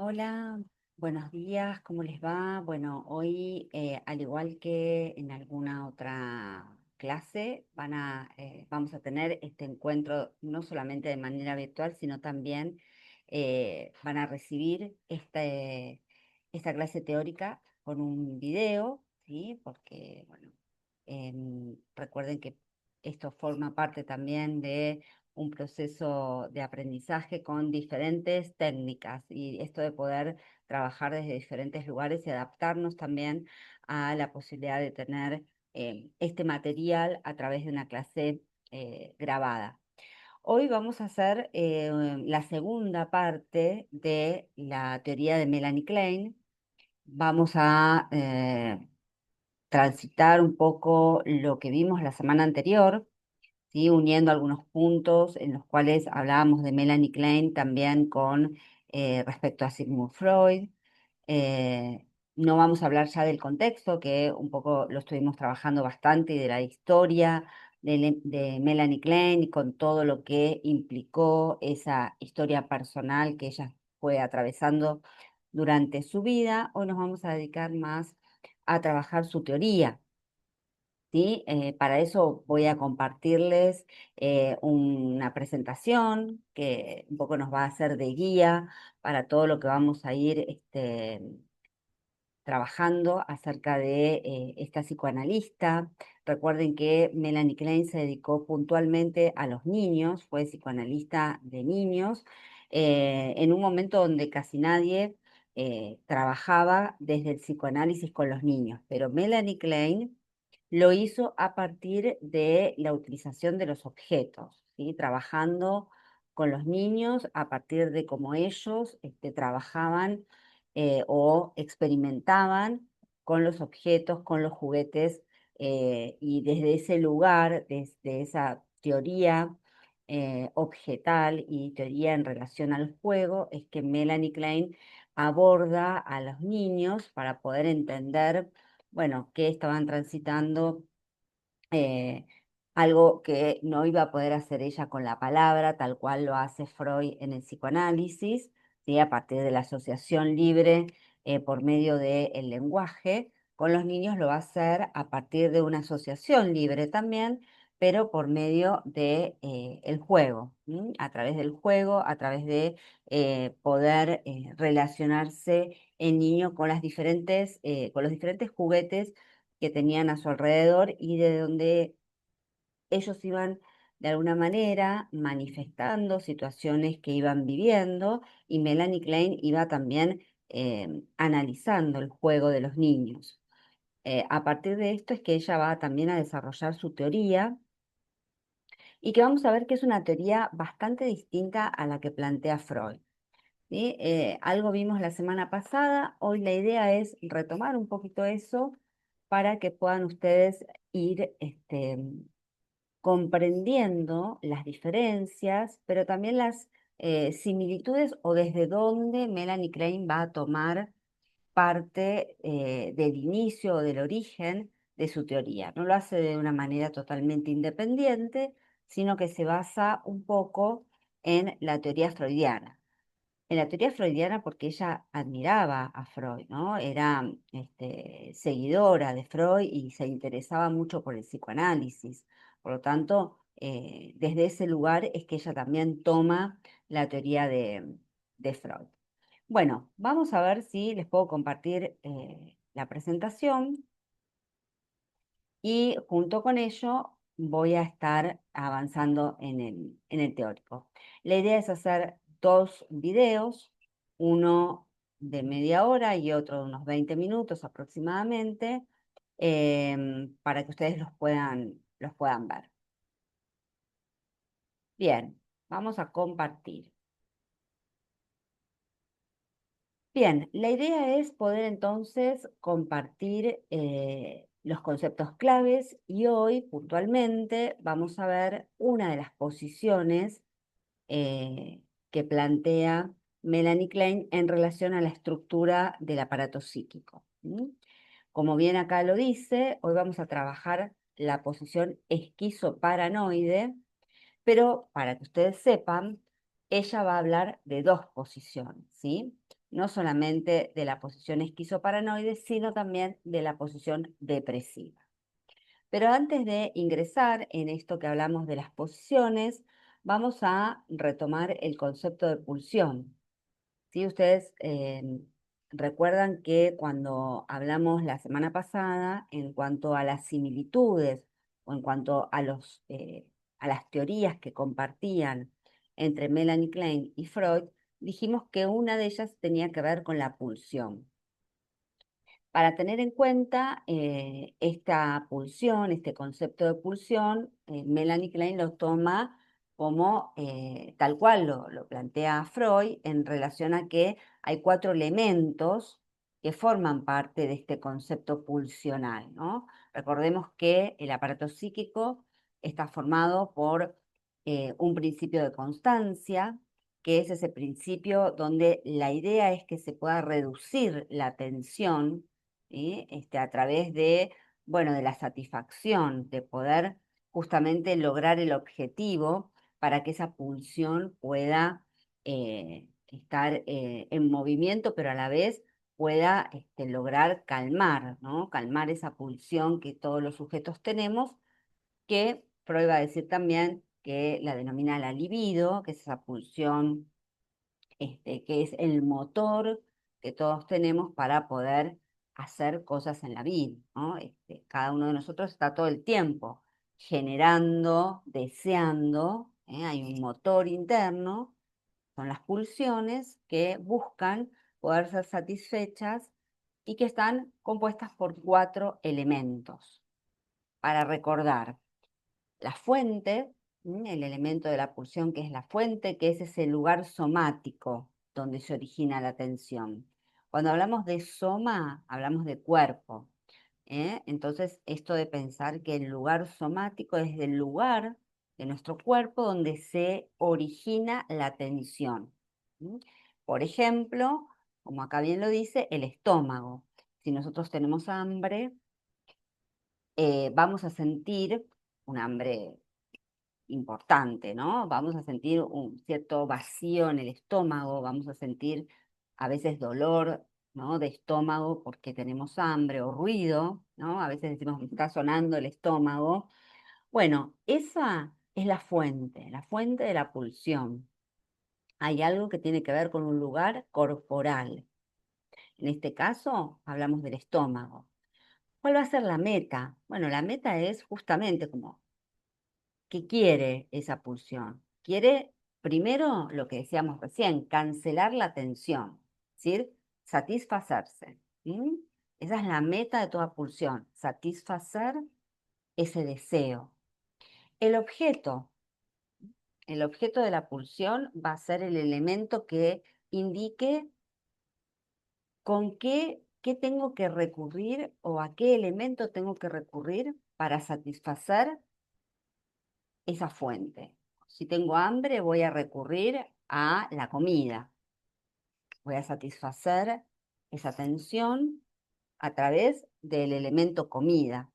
Hola, buenos días, ¿cómo les va? Bueno, hoy, al igual que en alguna otra clase, vamos a tener este encuentro no solamente de manera virtual, sino también van a recibir esta clase teórica con un video, ¿sí? Porque, bueno, recuerden que esto forma parte también de un proceso de aprendizaje con diferentes técnicas y esto de poder trabajar desde diferentes lugares y adaptarnos también a la posibilidad de tener este material a través de una clase grabada. Hoy vamos a hacer la segunda parte de la teoría de Melanie Klein. Vamos a transitar un poco lo que vimos la semana anterior, ¿sí? Uniendo algunos puntos en los cuales hablábamos de Melanie Klein también con respecto a Sigmund Freud. Eh, no vamos a hablar ya del contexto, que un poco lo estuvimos trabajando bastante, y de la historia de Melanie Klein y con todo lo que implicó esa historia personal que ella fue atravesando durante su vida. Hoy nos vamos a dedicar más a trabajar su teoría. ¿Sí? Para eso voy a compartirles una presentación que un poco nos va a hacer de guía para todo lo que vamos a ir trabajando acerca de esta psicoanalista. Recuerden que Melanie Klein se dedicó puntualmente a los niños, fue psicoanalista de niños, en un momento donde casi nadie trabajaba desde el psicoanálisis con los niños, pero Melanie Klein lo hizo a partir de la utilización de los objetos, ¿sí? Trabajando con los niños a partir de cómo ellos trabajaban o experimentaban con los objetos, con los juguetes, y desde ese lugar, desde esa teoría objetal y teoría en relación al juego, es que Melanie Klein aborda a los niños para poder entender, bueno, qué estaban transitando, eh, algo que no iba a poder hacer ella con la palabra, tal cual lo hace Freud en el psicoanálisis, ¿sí? A partir de la asociación libre por medio del lenguaje. Con los niños lo va a hacer a partir de una asociación libre también, pero por medio de el juego, ¿sí? A través del juego, a través de poder relacionarse el niño con con los diferentes juguetes que tenían a su alrededor y de donde ellos iban de alguna manera manifestando situaciones que iban viviendo, y Melanie Klein iba también analizando el juego de los niños. A partir de esto es que ella va también a desarrollar su teoría y que vamos a ver que es una teoría bastante distinta a la que plantea Freud. ¿Sí? Algo vimos la semana pasada, hoy la idea es retomar un poquito eso para que puedan ustedes ir comprendiendo las diferencias, pero también las similitudes o desde dónde Melanie Klein va a tomar parte del inicio o del origen de su teoría. No lo hace de una manera totalmente independiente, sino que se basa un poco en la teoría freudiana. En la teoría freudiana porque ella admiraba a Freud, ¿no? Era seguidora de Freud y se interesaba mucho por el psicoanálisis. Por lo tanto, desde ese lugar es que ella también toma la teoría de Freud. Bueno, vamos a ver si les puedo compartir la presentación y junto con ello voy a estar avanzando en el teórico. La idea es hacer dos videos, uno de media hora y otro de unos 20 minutos aproximadamente, para que ustedes los puedan ver. Bien, vamos a compartir. Bien, la idea es poder entonces compartir los conceptos claves y hoy puntualmente vamos a ver una de las posiciones que plantea Melanie Klein en relación a la estructura del aparato psíquico. ¿M? Como bien acá lo dice, hoy vamos a trabajar la posición esquizoparanoide, pero para que ustedes sepan, ella va a hablar de dos posiciones, ¿sí? no solamente de la posición esquizoparanoide, sino también de la posición depresiva. Pero antes de ingresar en esto que hablamos de las posiciones, vamos a retomar el concepto de pulsión. ¿Sí? Ustedes recuerdan que cuando hablamos la semana pasada en cuanto a las similitudes o en cuanto a a las teorías que compartían entre Melanie Klein y Freud, dijimos que una de ellas tenía que ver con la pulsión. Para tener en cuenta esta pulsión, este concepto de pulsión, Melanie Klein lo toma como tal cual lo plantea Freud en relación a que hay 4 elementos que forman parte de este concepto pulsional, ¿no? Recordemos que el aparato psíquico está formado por un principio de constancia, que es ese principio donde la idea es que se pueda reducir la tensión, ¿sí? A través de, bueno, de la satisfacción, de poder justamente lograr el objetivo para que esa pulsión pueda estar en movimiento, pero a la vez pueda lograr calmar, ¿no? Calmar esa pulsión que todos los sujetos tenemos, que Freud va a decir también que la denomina la libido, que es esa pulsión que es el motor que todos tenemos para poder hacer cosas en la vida, ¿no? Cada uno de nosotros está todo el tiempo generando, deseando, hay un motor interno, son las pulsiones que buscan poder ser satisfechas y que están compuestas por 4 elementos. Para recordar, la fuente, el elemento de la pulsión que es la fuente, que es ese lugar somático donde se origina la tensión. Cuando hablamos de soma, hablamos de cuerpo. Entonces, esto de pensar que el lugar somático es el lugar de nuestro cuerpo donde se origina la tensión. ¿Mm? Por ejemplo, como acá bien lo dice, el estómago. Si nosotros tenemos hambre, vamos a sentir un hambre importante, ¿no? Vamos a sentir un cierto vacío en el estómago, vamos a sentir a veces dolor, ¿no? De estómago porque tenemos hambre o ruido, ¿no? A veces decimos, me está sonando el estómago. Bueno, esa es la fuente de la pulsión. Hay algo que tiene que ver con un lugar corporal. En este caso, hablamos del estómago. ¿Cuál va a ser la meta? Bueno, la meta es justamente como ¿qué quiere esa pulsión? Quiere, primero, lo que decíamos recién, cancelar la tensión, es decir, satisfacerse. ¿Mm? Esa es la meta de toda pulsión, satisfacer ese deseo. El objeto, el objeto de la pulsión va a ser el elemento que indique con qué tengo que recurrir o a qué elemento tengo que recurrir para satisfacer esa fuente. Si tengo hambre, voy a recurrir a la comida. Voy a satisfacer esa tensión a través del elemento comida.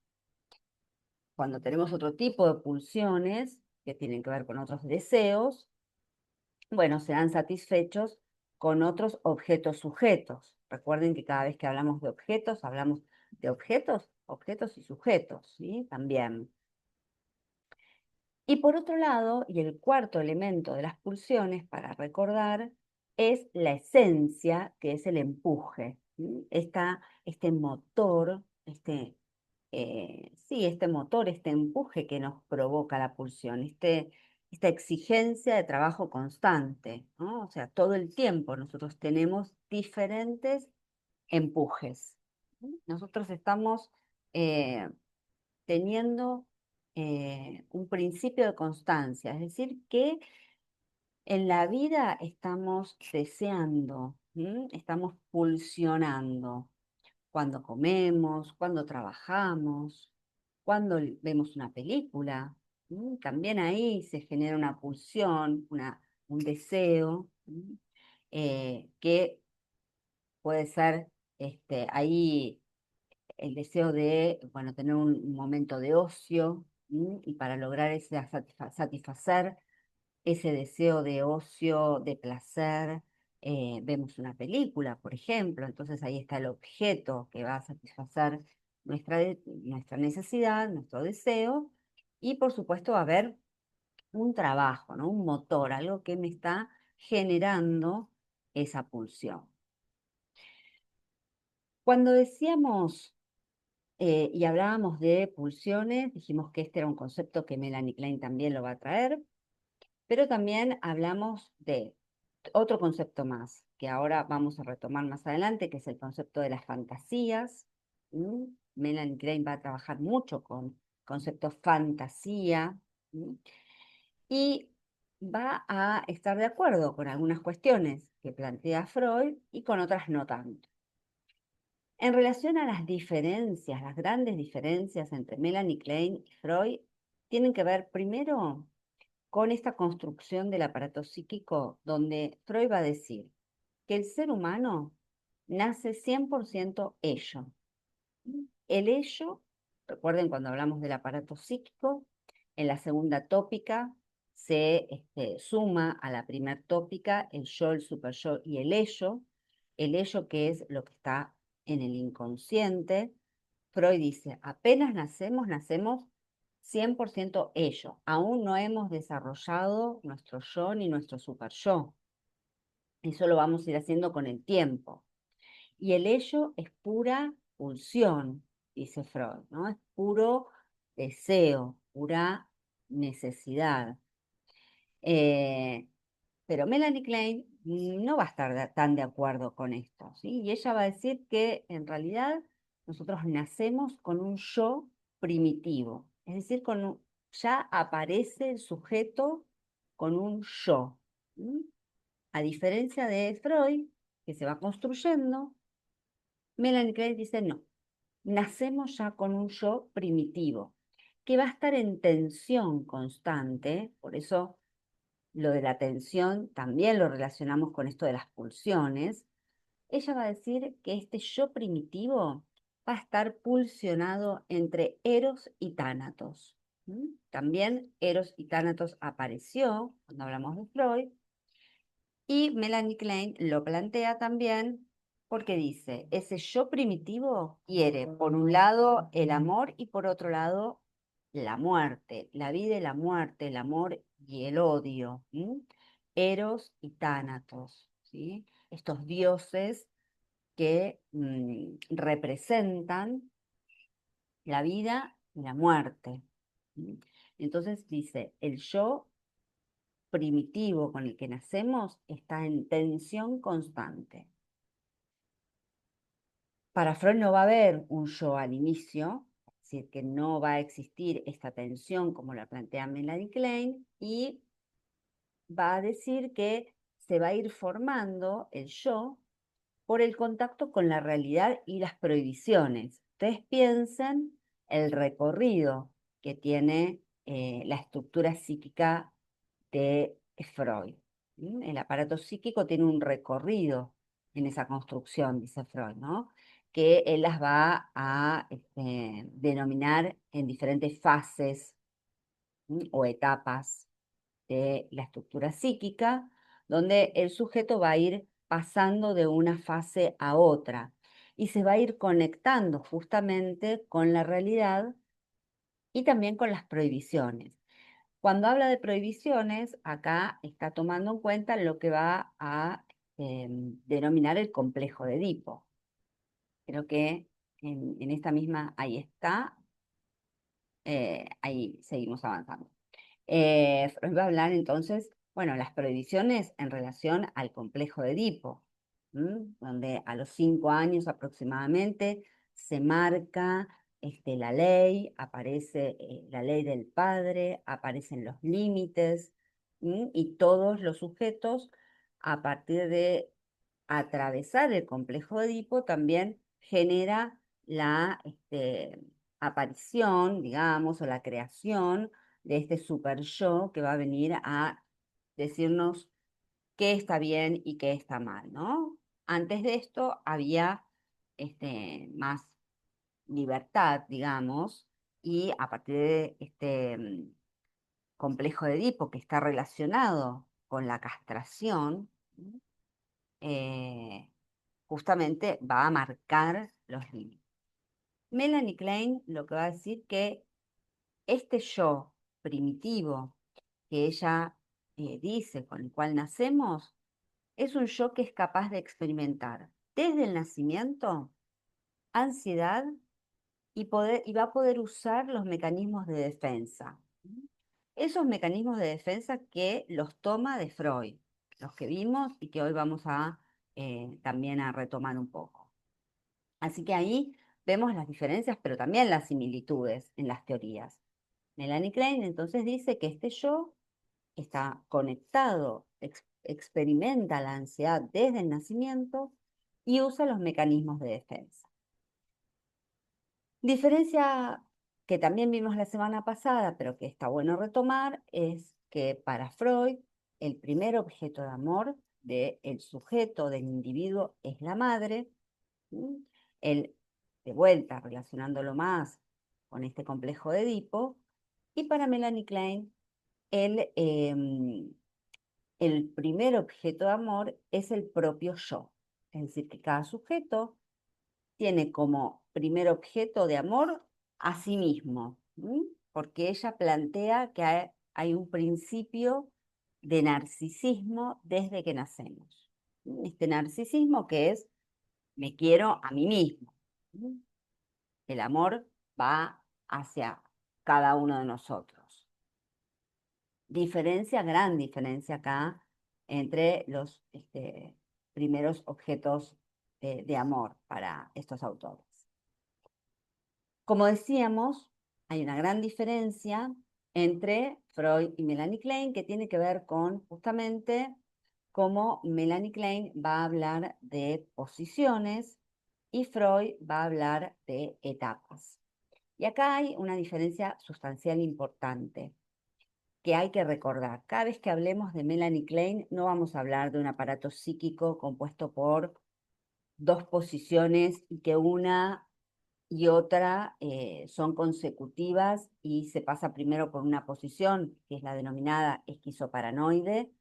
Cuando tenemos otro tipo de pulsiones que tienen que ver con otros deseos, bueno, serán satisfechos con otros objetos sujetos. Recuerden que cada vez que hablamos de objetos, objetos y sujetos, ¿sí? También. Y por otro lado, y el cuarto elemento de las pulsiones para recordar, es la esencia, que es el empuje. ¿Sí? Este motor, sí, este motor, este empuje que nos provoca la pulsión, esta exigencia de trabajo constante, ¿no? O sea, todo el tiempo nosotros tenemos diferentes empujes. ¿Sí? Nosotros estamos eh, teniendo un principio de constancia, es decir, que en la vida estamos deseando, estamos pulsionando cuando comemos, cuando trabajamos, cuando vemos una película. También ahí se genera una pulsión, un deseo, que puede ser ahí el deseo de, bueno, tener un momento de ocio, y para lograr satisfacer ese deseo de ocio, de placer, vemos una película, por ejemplo, entonces ahí está el objeto que va a satisfacer nuestra necesidad, nuestro deseo, y por supuesto va a haber un trabajo, ¿no? Un motor, algo que me está generando esa pulsión. Cuando decíamos y hablábamos de pulsiones, dijimos que este era un concepto que Melanie Klein también lo va a traer, pero también hablamos de otro concepto más, que ahora vamos a retomar más adelante, que es el concepto de las fantasías. ¿Mm? Melanie Klein va a trabajar mucho con conceptos fantasía, ¿mm? Y va a estar de acuerdo con algunas cuestiones que plantea Freud y con otras no tanto. En relación a las diferencias, las grandes diferencias entre Melanie Klein y Freud, tienen que ver primero con esta construcción del aparato psíquico, donde Freud va a decir que el ser humano nace 100% ello. El ello, recuerden cuando hablamos del aparato psíquico, en la segunda tópica se suma a la primera tópica el yo, el superyo y el ello que es lo que está en el inconsciente. Freud dice, apenas nacemos 100% ello, aún no hemos desarrollado nuestro yo ni nuestro superyo. Eso lo vamos a ir haciendo con el tiempo. Y el ello es pura pulsión, dice Freud, ¿no? Es puro deseo, pura necesidad. Eh, pero Melanie Klein no va a estar tan de acuerdo con esto, ¿sí? Y ella va a decir que en realidad nosotros nacemos con un yo primitivo, es decir, ya aparece el sujeto con un yo. ¿Mm? A diferencia de Freud, que se va construyendo, Melanie Klein dice no, nacemos ya con un yo primitivo, que va a estar en tensión constante, por eso lo de la tensión también lo relacionamos con esto de las pulsiones. Ella va a decir que este yo primitivo va a estar pulsionado entre Eros y Tánatos. ¿Mm? También Eros y Tánatos apareció cuando hablamos de Freud, y Melanie Klein lo plantea también porque dice, ese yo primitivo quiere, por un lado, el amor y por otro lado, la muerte, la vida y la muerte, el amor y el odio. ¿Mm? Eros y Tánatos, ¿sí? Estos dioses que representan la vida y la muerte. ¿Mm? Entonces dice, el yo primitivo con el que nacemos está en tensión constante. Para Freud no va a haber un yo al inicio, es decir, que no va a existir esta tensión como la plantea Melanie Klein, y va a decir que se va a ir formando el yo por el contacto con la realidad y las prohibiciones. Ustedes piensen el recorrido que tiene la estructura psíquica de Freud. ¿Mm? El aparato psíquico tiene un recorrido en esa construcción, dice Freud, ¿no? Que él las va a denominar en diferentes fases, o etapas de la estructura psíquica, donde el sujeto va a ir pasando de una fase a otra y se va a ir conectando justamente con la realidad y también con las prohibiciones. Cuando habla de prohibiciones, acá está tomando en cuenta lo que va a denominar el complejo de Edipo. Creo que en esta misma, ahí está, ahí seguimos avanzando. Freud va a hablar entonces, bueno, las prohibiciones en relación al complejo de Edipo, donde a los 5 años aproximadamente se marca la ley, aparece la ley del padre, aparecen los límites, y todos los sujetos, a partir de atravesar el complejo de Edipo, también genera la aparición, digamos, o la creación de este super yo que va a venir a decirnos qué está bien y qué está mal, ¿no? Antes de esto había más libertad, digamos, y a partir de este complejo de Edipo que está relacionado con la castración, ¿no? eh, justamente va a marcar los límites. Melanie Klein lo que va a decir que este yo primitivo que ella dice con el cual nacemos es un yo que es capaz de experimentar desde el nacimiento ansiedad y va a poder usar los mecanismos de defensa. Esos mecanismos de defensa que los toma de Freud, los que vimos y que hoy vamos a también a retomar un poco. Así que ahí vemos las diferencias, pero también las similitudes en las teorías. Melanie Klein entonces dice que este yo está conectado, experimenta la ansiedad desde el nacimiento y usa los mecanismos de defensa. Diferencia que también vimos la semana pasada, pero que está bueno retomar, es que para Freud el primer objeto de amor del sujeto, del individuo, es la madre. ¿Mm? Él, de vuelta, relacionándolo más con este complejo de Edipo, y para Melanie Klein, el primer objeto de amor es el propio yo. Es decir, que cada sujeto tiene como primer objeto de amor a sí mismo, porque ella plantea que hay un principio de narcisismo desde que nacemos. Este narcisismo que es me quiero a mí mismo. ¿Mm? El amor va hacia cada uno de nosotros. Gran diferencia acá entre los primeros objetos de amor para estos autores. Como decíamos, hay una gran diferencia entre Freud y Melanie Klein que tiene que ver con justamente cómo Melanie Klein va a hablar de posiciones y Freud va a hablar de etapas. Y acá hay una diferencia sustancial importante que hay que recordar. Cada vez que hablemos de Melanie Klein, no vamos a hablar de un aparato psíquico compuesto por dos posiciones y que una y otra son consecutivas y se pasa primero por una posición, que es la denominada esquizoparanoide,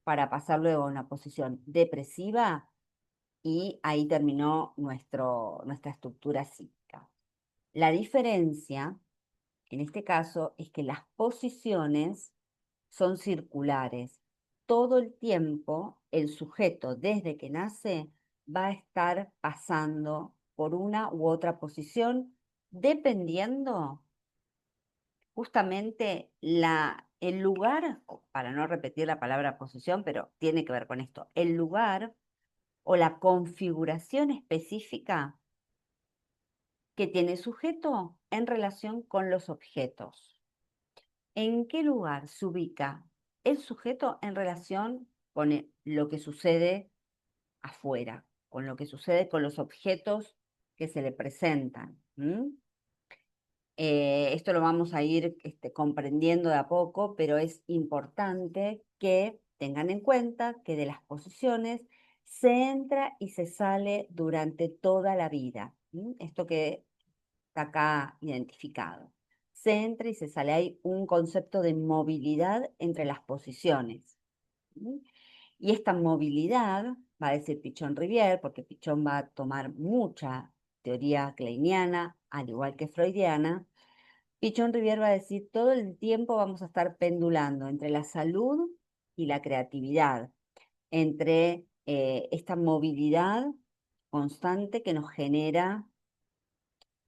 para pasar luego a una posición depresiva y ahí terminó nuestra estructura psíquica. La diferencia, en este caso, es que las posiciones son circulares. Todo el tiempo el sujeto, desde que nace, va a estar pasando por una u otra posición, dependiendo justamente el lugar, para no repetir la palabra posición, pero tiene que ver con esto, el lugar o la configuración específica que tiene el sujeto en relación con los objetos. ¿En qué lugar se ubica el sujeto en relación con lo que sucede afuera, con lo que sucede con los objetos que se le presentan? Esto lo vamos a ir comprendiendo de a poco, pero es importante que tengan en cuenta que de las posiciones se entra y se sale durante toda la vida. Esto que está acá identificado. Se entra y se sale. Hay un concepto de movilidad entre las posiciones. Y esta movilidad, va a decir Pichon Rivière, porque Pichon va a tomar mucha teoría kleiniana, al igual que freudiana. Pichon Rivière va a decir, todo el tiempo vamos a estar pendulando entre la salud y la creatividad, entre esta movilidad constante que nos genera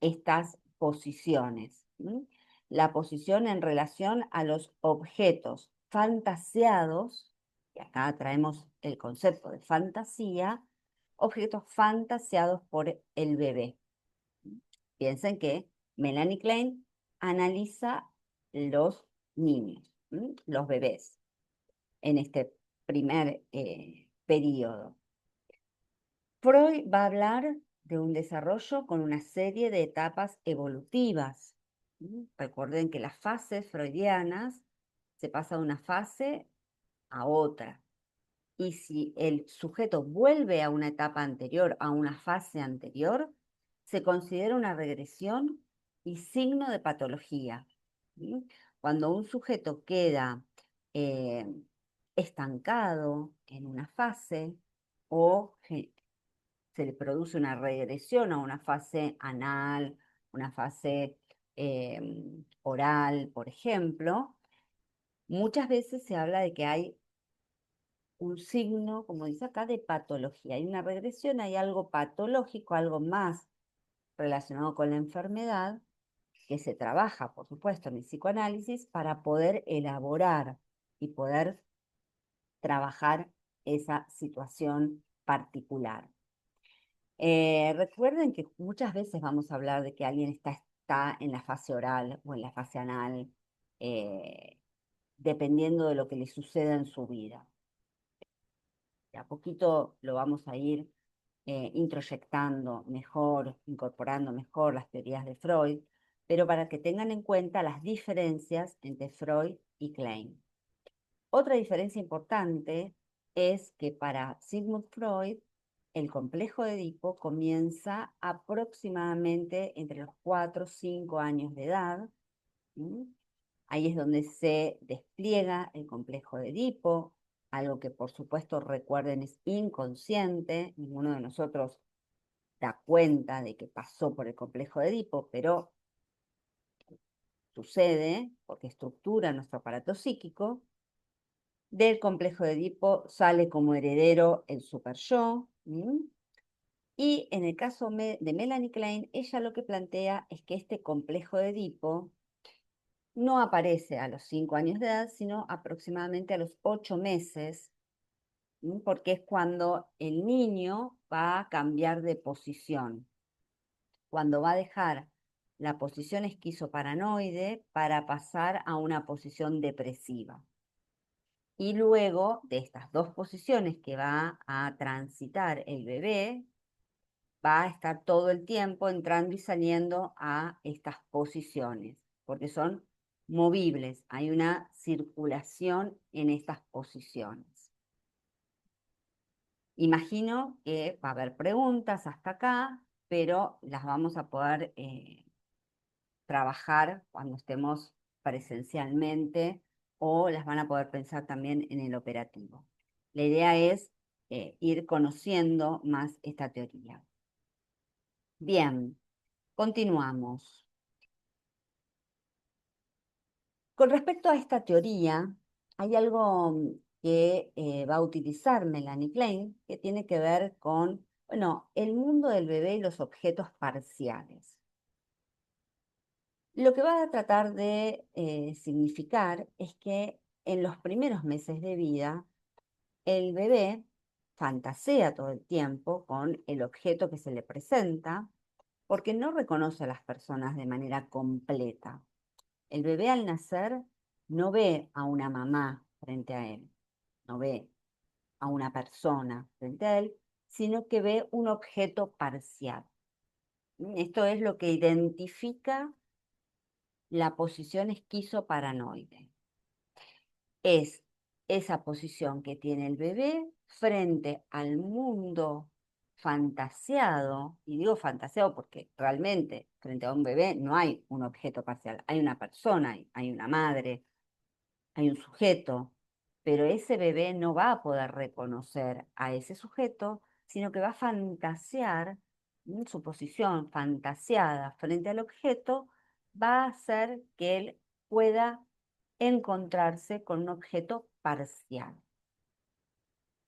estas posiciones. La posición en relación a los objetos fantaseados, y acá traemos el concepto de fantasía, objetos fantaseados por el bebé. Piensen que Melanie Klein analiza los niños, los bebés, en este primer periodo. Freud va a hablar de un desarrollo con una serie de etapas evolutivas. Recuerden que las fases freudianas se pasa de una fase a otra. Y si el sujeto vuelve a una etapa anterior, a una fase anterior, se considera una regresión y signo de patología. Cuando un sujeto queda eh, estancado en una fase, o se le produce una regresión a una fase anal, una fase oral, por ejemplo, muchas veces se habla de que hay un signo, como dice acá, de patología. Hay una regresión, hay algo patológico, algo más relacionado con la enfermedad, que se trabaja, por supuesto, en el psicoanálisis para poder elaborar y poder trabajar esa situación particular. Recuerden que muchas veces vamos a hablar de que alguien está en la fase oral o en la fase anal, eh, dependiendo de lo que le suceda en su vida. De a poquito lo vamos a ir introyectando mejor, incorporando mejor las teorías de Freud, pero para que tengan en cuenta las diferencias entre Freud y Klein. Otra diferencia importante es que para Sigmund Freud, el complejo de Edipo comienza aproximadamente entre los 4 o 5 años de edad. ¿Sí? Ahí es donde se despliega el complejo de Edipo, algo que por supuesto recuerden es inconsciente, ninguno de nosotros da cuenta de que pasó por el complejo de Edipo, pero sucede porque estructura nuestro aparato psíquico. Del complejo de Edipo sale como heredero el superyo. Y en el caso de Melanie Klein, ella lo que plantea es que este complejo de Edipo no aparece a los 5 años de edad, sino aproximadamente a los 8 meses, porque es cuando el niño va a cambiar de posición, cuando va a dejar la posición esquizoparanoide para pasar a una posición depresiva. Y luego de estas dos posiciones que va a transitar el bebé, va a estar todo el tiempo entrando y saliendo a estas posiciones, porque son movibles, hay una circulación en estas posiciones. Imagino que va a haber preguntas hasta acá, pero las vamos a poder trabajar cuando estemos presencialmente o las van a poder pensar también en el operativo. La idea es ir conociendo más esta teoría. Bien, continuamos. Con respecto a esta teoría, hay algo que va a utilizar Melanie Klein que tiene que ver con, bueno, el mundo del bebé y los objetos parciales. Lo que va a tratar de significar es que en los primeros meses de vida, el bebé fantasea todo el tiempo con el objeto que se le presenta, porque no reconoce a las personas de manera completa. El bebé al nacer no ve a una mamá frente a él, no ve a una persona frente a él, sino que ve un objeto parcial. Esto es lo que identifica la posición esquizoparanoide. Es esa posición que tiene el bebé frente al mundo fantaseado, y digo fantaseado porque realmente frente a un bebé no hay un objeto parcial, hay una persona, hay una madre, hay un sujeto, pero ese bebé no va a poder reconocer a ese sujeto, sino que va a fantasear, su posición fantaseada frente al objeto va a hacer que él pueda encontrarse con un objeto parcial.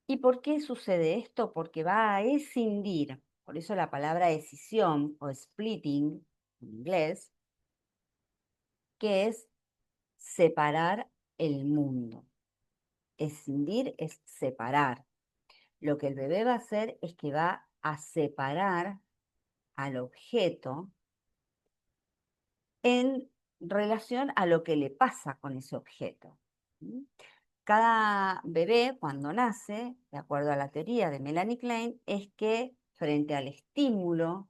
¿Y por qué sucede esto? Porque va a escindir, por eso la palabra escisión o splitting en inglés, que es separar el mundo. Escindir es separar. Lo que el bebé va a hacer es que va a separar al objeto en relación a lo que le pasa con ese objeto. Cada bebé cuando nace, de acuerdo a la teoría de Melanie Klein, es que frente al estímulo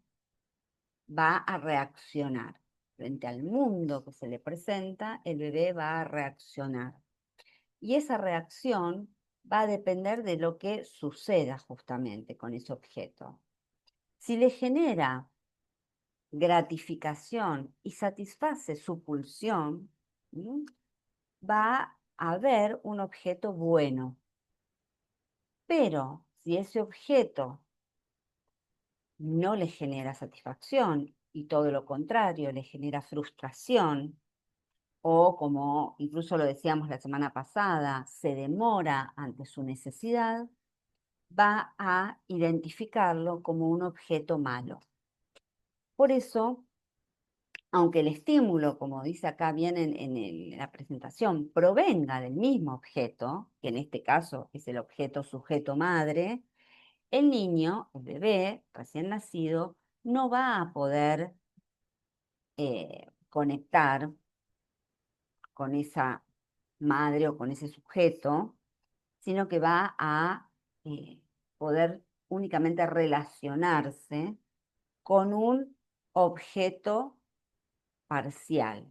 va a reaccionar. Frente al mundo que se le presenta, el bebé va a reaccionar. Y esa reacción va a depender de lo que suceda justamente con ese objeto. Si le genera gratificación y satisface su pulsión, va a haber un objeto bueno. Pero Si ese objeto no le genera satisfacción y todo lo contrario, le genera frustración, o como incluso lo decíamos la semana pasada, se demora ante su necesidad, va a identificarlo como un objeto malo. Por eso, aunque el estímulo, como dice acá bien en la presentación, provenga del mismo objeto, que en este caso es el objeto sujeto madre, el niño, el bebé recién nacido, no va a poder conectar con esa madre o con ese sujeto, sino que va a eh, poder únicamente relacionarse con un objeto parcial.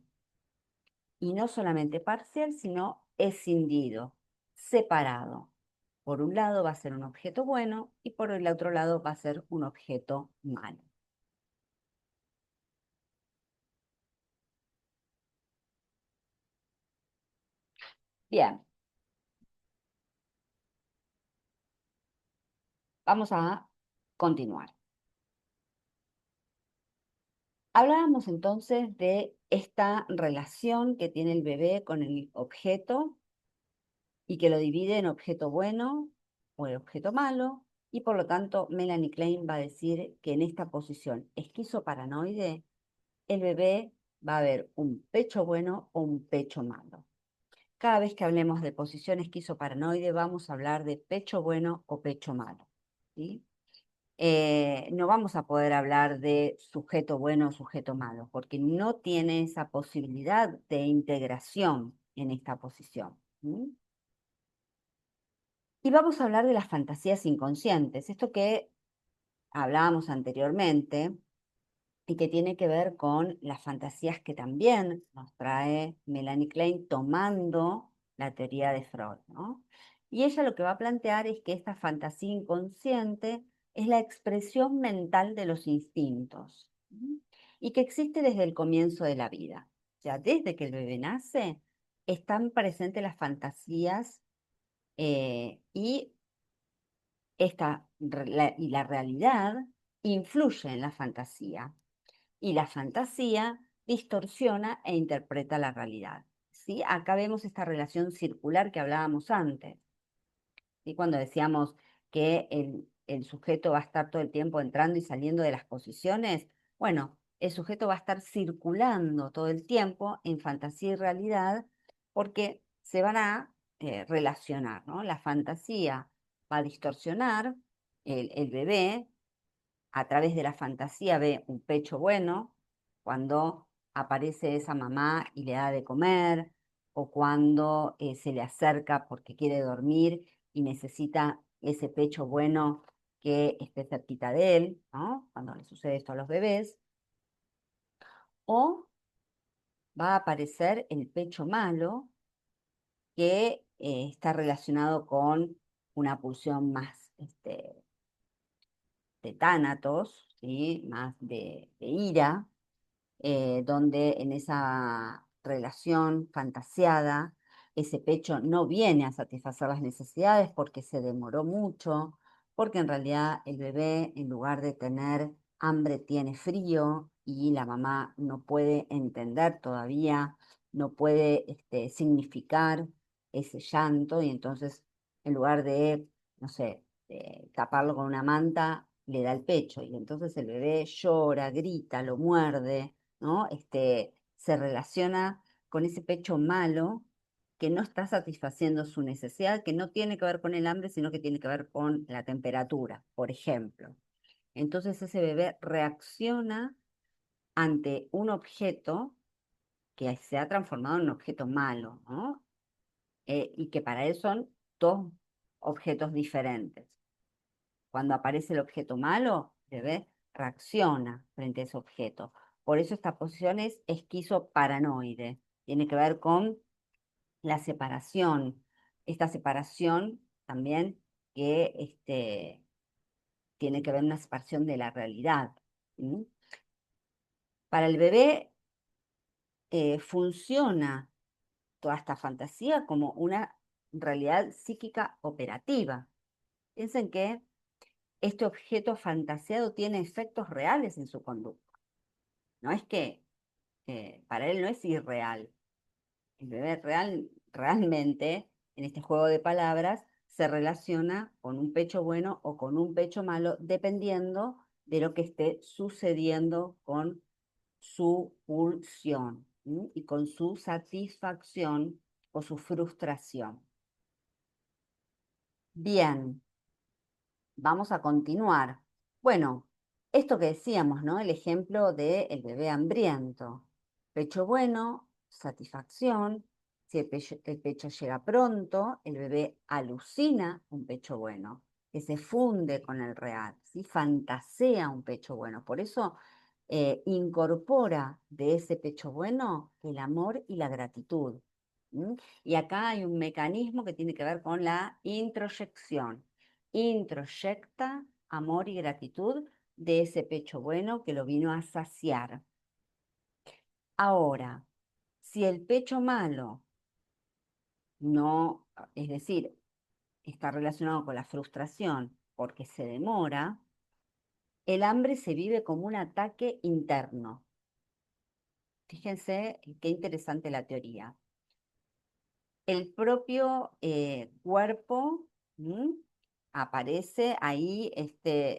Y no solamente parcial, sino escindido, separado. Por un lado va a ser un objeto bueno y por el otro lado va a ser un objeto malo. Bien, vamos a continuar. Hablábamos entonces de esta relación que tiene el bebé con el objeto y que lo divide en objeto bueno o el objeto malo, y por lo tanto Melanie Klein va a decir que en esta posición esquizoparanoide el bebé va a ver un pecho bueno o un pecho malo. Cada vez que hablemos de posición esquizoparanoide vamos a hablar de pecho bueno o pecho malo, ¿sí? No vamos a poder hablar de sujeto bueno o sujeto malo, porque no tiene esa posibilidad de integración en esta posición. ¿Sí? Y vamos a hablar de las fantasías inconscientes, esto que hablábamos anteriormente y que tiene que ver con las fantasías que también nos trae Melanie Klein tomando la teoría de Freud, ¿no? Y ella lo que va a plantear es que esta fantasía inconsciente es la expresión mental de los instintos, ¿sí? Y que existe desde el comienzo de la vida. O sea, desde que el bebé nace, están presentes las fantasías y y la realidad influye en la fantasía y la fantasía distorsiona e interpreta la realidad. ¿Sí? Acá vemos esta relación circular que hablábamos antes. ¿Sí? Cuando decíamos que el sujeto va a estar todo el tiempo entrando y saliendo de las posiciones, bueno, el sujeto va a estar circulando todo el tiempo en fantasía y realidad porque se van a relacionar, ¿no? La fantasía va a distorsionar, el bebé a través de la fantasía ve un pecho bueno, cuando aparece esa mamá y le da de comer, o cuando se le acerca porque quiere dormir y necesita ese pecho bueno que esté cerquita de él, ¿no? Cuando le sucede esto a los bebés, o va a aparecer el pecho malo que está relacionado con una pulsión más de tánatos, ¿sí? Más de ira, donde en esa relación fantasiada ese pecho no viene a satisfacer las necesidades porque se demoró mucho, porque en realidad el bebé en lugar de tener hambre tiene frío y la mamá no puede entender todavía, no puede significar ese llanto y entonces en lugar de, no sé, taparlo con una manta, le da el pecho y entonces el bebé llora, grita, lo muerde, ¿no? Se relaciona con ese pecho malo que no está satisfaciendo su necesidad, que no tiene que ver con el hambre, sino que tiene que ver con la temperatura, por ejemplo. Entonces ese bebé reacciona ante un objeto que se ha transformado en un objeto malo, ¿no? Y que para él son dos objetos diferentes. Cuando aparece el objeto malo, el bebé reacciona frente a ese objeto. Por eso esta posición es esquizoparanoide. Tiene que ver con la separación. Esta separación también que tiene que ver con una separación de la realidad. ¿Sí? Para el bebé funciona toda esta fantasía como una realidad psíquica operativa. Piensen que este objeto fantaseado tiene efectos reales en su conducta. No es que para él no es irreal. El bebé realmente, en este juego de palabras, se relaciona con un pecho bueno o con un pecho malo, dependiendo de lo que esté sucediendo con su pulsión, ¿m? Y con su satisfacción o su frustración. Bien, vamos a continuar. Bueno, esto que decíamos, ¿no? El ejemplo del bebé hambriento. Pecho bueno, satisfacción. Si el pecho llega pronto, el bebé alucina un pecho bueno, que se funde con el real, ¿sí? Fantasea un pecho bueno. Por eso incorpora de ese pecho bueno el amor y la gratitud. ¿M? Y acá hay un mecanismo que tiene que ver con la introyección. Introyecta amor y gratitud de ese pecho bueno que lo vino a saciar. Ahora, si el pecho malo no, es decir, está relacionado con la frustración porque se demora, el hambre se vive como un ataque interno. Fíjense qué interesante la teoría. El propio cuerpo, ¿m? Aparece ahí,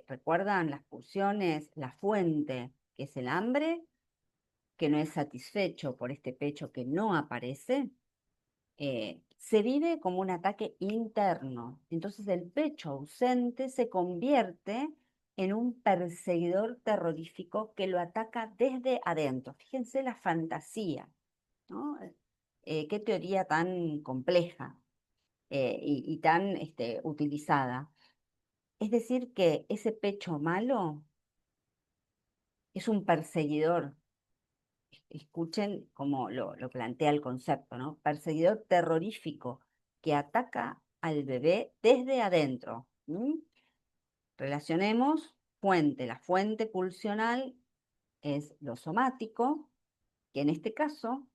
¿recuerdan las pulsiones? La fuente, que es el hambre, que no es satisfecho por este pecho que no aparece, se vive como un ataque interno. Entonces el pecho ausente se convierte en un perseguidor terrorífico que lo ataca desde adentro. Fíjense la fantasía, ¿no? Qué teoría tan compleja y tan utilizada. Es decir, que ese pecho malo es un perseguidor. Escuchen cómo lo plantea el concepto, ¿no? Perseguidor terrorífico que ataca al bebé desde adentro. ¿M? Relacionemos fuente. La fuente pulsional es lo somático, que en este caso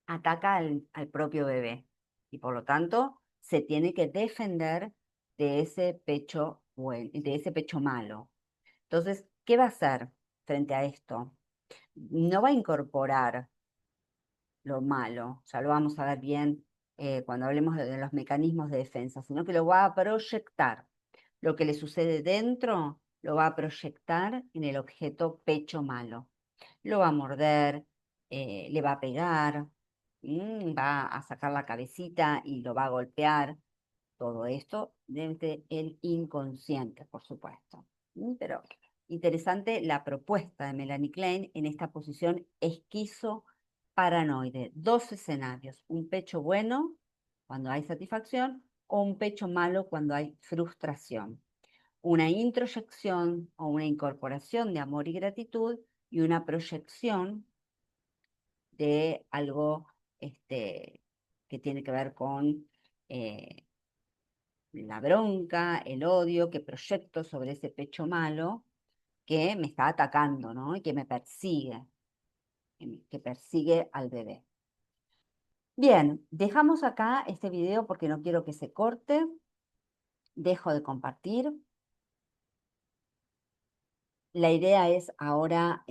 ataca al propio bebé y por lo tanto se tiene que defender de ese pecho, de ese pecho malo. Entonces, ¿qué va a hacer frente a esto? No va a incorporar lo malo, ya lo vamos a ver bien cuando hablemos de los mecanismos de defensa, sino que lo va a proyectar. Lo que le sucede dentro lo va a proyectar en el objeto pecho malo. Lo va a morder, le va a pegar, va a sacar la cabecita y lo va a golpear. Todo esto desde el inconsciente, por supuesto. Pero interesante la propuesta de Melanie Klein en esta posición esquizoparanoide. Dos escenarios, un pecho bueno cuando hay satisfacción o un pecho malo cuando hay frustración. Una introyección o una incorporación de amor y gratitud y una proyección de algo que tiene que ver con eh, la bronca, el odio que proyecto sobre ese pecho malo que me está atacando, ¿no? Y que me persigue, que persigue al bebé. Bien, dejamos acá este video porque no quiero que se corte. Dejo de compartir. La idea es ahora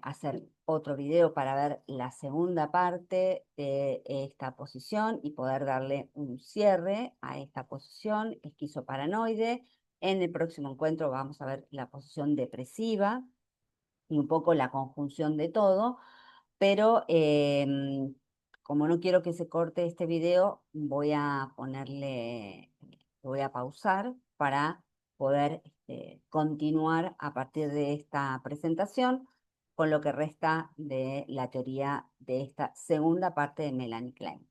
hacer otro video para ver la segunda parte de esta posición y poder darle un cierre a esta posición esquizoparanoide. En el próximo encuentro vamos a ver la posición depresiva y un poco la conjunción de todo, pero como no quiero que se corte este video, voy a pausar para poder continuar a partir de esta presentación con lo que resta de la teoría de esta segunda parte de Melanie Klein.